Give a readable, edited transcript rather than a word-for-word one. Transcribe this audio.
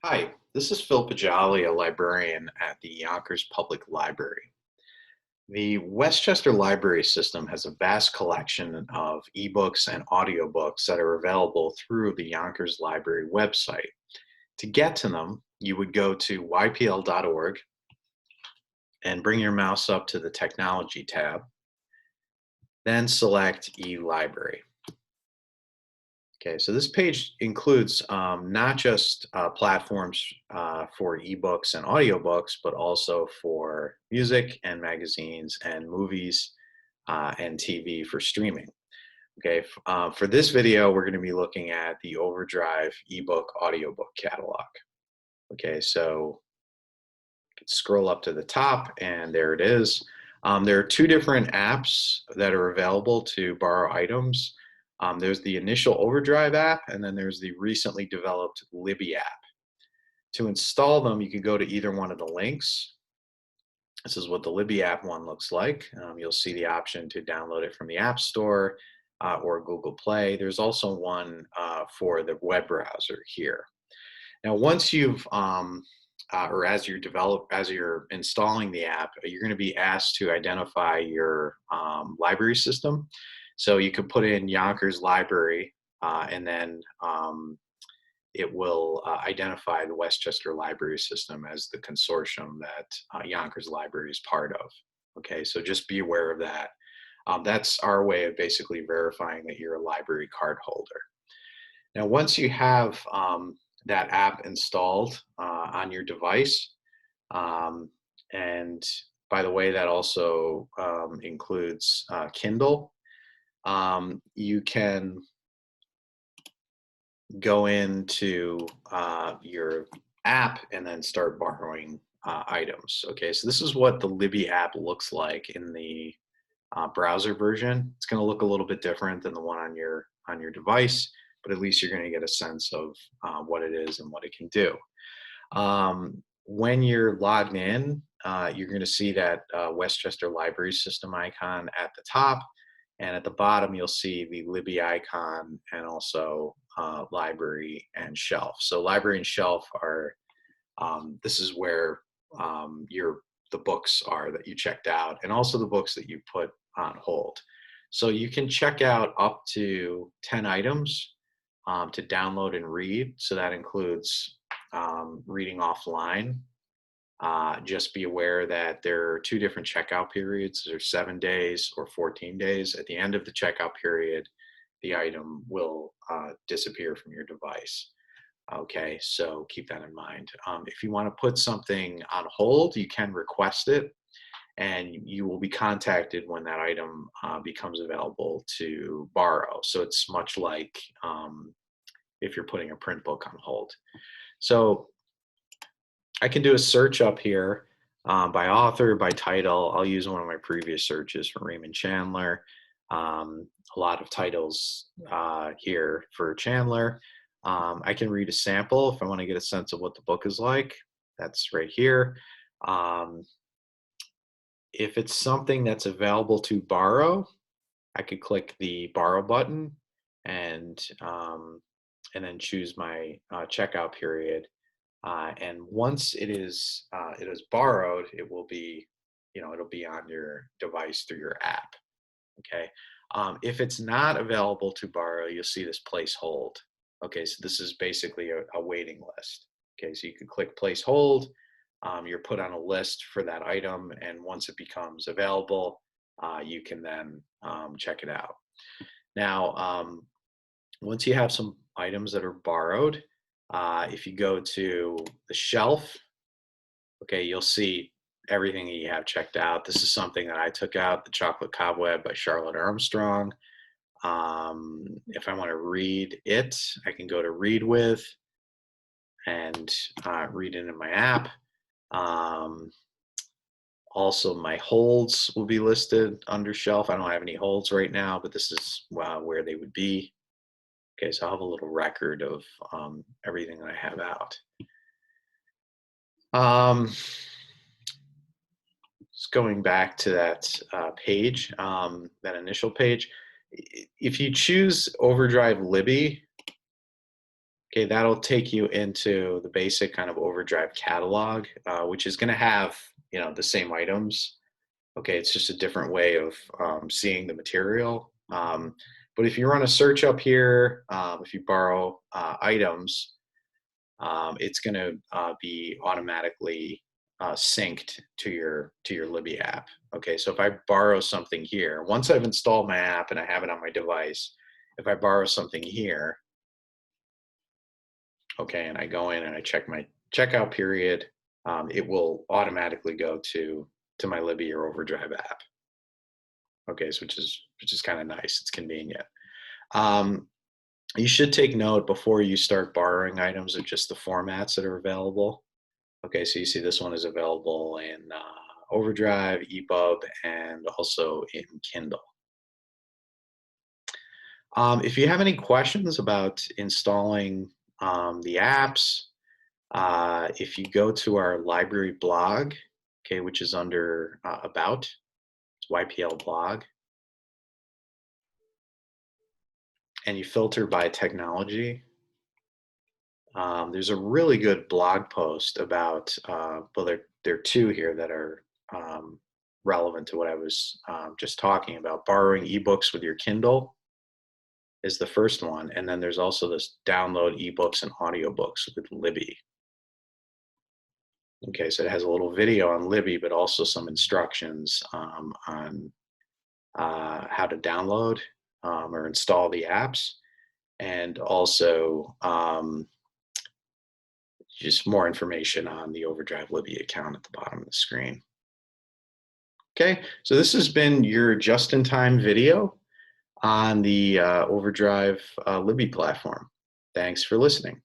Hi, this is Phil Pajali, a librarian at the Yonkers Public Library. The Westchester Library System has a vast collection of ebooks and audiobooks that are available through the Yonkers Library website. To get to them, you would go to ypl.org and bring your mouse up to the Technology tab, then select eLibrary. Okay, so this page includes not just platforms for ebooks and audiobooks, but also for music and magazines and movies and TV for streaming. Okay, for this video, we're going to be looking at the Overdrive ebook audiobook catalog. Okay, so you can scroll up to the top, and there it is. There are two different apps that are available to borrow items. There's the initial Overdrive app, and then there's the recently developed Libby app. To install them, you can go to either one of the links. This is what the Libby app one looks like. You'll see the option to download it from the App Store or Google Play. There's also one for the web browser here. Now, once you've or as you're installing the app, you're going to be asked to identify your library system. So you could put in Yonkers Library, and then it will identify the Westchester Library System as the consortium that Yonkers Library is part of. Okay, so just be aware of that. That's our way of basically verifying that you're a library card holder. Now, once you have that app installed on your device, and by the way, that also includes Kindle. You can go into your app and then start borrowing items. Okay, so this is what the Libby app looks like in the browser version. It's going to look a little bit different than the one on your device, but at least you're going to get a sense of what it is and what it can do. When you're logged in, you're going to see that Westchester Library System icon at the top, and at the bottom you'll see the Libby icon and also library and shelf. So library and shelf are, this is where the books are that you checked out, and also the books that you put on hold. So you can check out up to 10 items to download and read. So that includes reading offline. Just be aware that there are two different checkout periods. There's 7 days or 14 days. At the end of the checkout period, the item will disappear from your device. Okay, so keep that in mind. If you want to put something on hold, you can request it, and you will be contacted when that item becomes available to borrow. So it's much like if you're putting a print book on hold. So I can do a search up here by author, by title. I'll use one of my previous searches for Raymond Chandler. A lot of titles here for Chandler. I can read a sample if I want to get a sense of what the book is like. That's right here. If it's something that's available to borrow, I could click the borrow button and then choose my checkout period. And once it is borrowed, it will be, it'll be on your device through your app. Okay. If it's not available to borrow, you'll see this place hold. Okay, so this is basically a waiting list. Okay, so you can click place hold. You're put on a list for that item, and once it becomes available, you can then check it out. Now, once you have some items that are borrowed, if you go to the shelf, okay, you'll see everything that you have checked out. This is something that I took out, The Chocolate Cobweb by Charlotte Armstrong. If I want to read it, I can go to read with and read it in my app. Also, my holds will be listed under shelf. I don't have any holds right now, but this is where they would be. Okay, so I'll have a little record of everything that I have out. Just going back to that page, that initial page, if you choose OverdriveLibby, Okay, that'll take you into the basic kind of Overdrive catalog, which is going to have, the same items. Okay, it's just a different way of seeing the material. But if you run a search up here, if you borrow items, it's going to be automatically synced to your Libby app. Okay, so if I borrow something here, once I've installed my app and I have it on my device, if I borrow something here, okay, and I go in and I check my checkout period, it will automatically go to my Libby or Overdrive app. Okay, so which is kind of nice. It's convenient. Um, you should take note before you start borrowing items of just the formats that are available. Okay, so you see this one is available in Overdrive, EPUB, and also in Kindle. If you have any questions about installing the apps, if you go to our library blog, okay, which is under About, it's YPL blog, and you filter by technology, there's a really good blog post about, well, there are two here that are relevant to what I was just talking about. Borrowing ebooks with your Kindle is the first one, and then there's also this download ebooks and audiobooks with Libby. Okay, so it has a little video on Libby, but also some instructions on how to download or install the apps, and also just more information on the Overdrive Libby account at the bottom of the screen. Okay, so this has been your just-in-time video on the Overdrive Libby platform. Thanks for listening.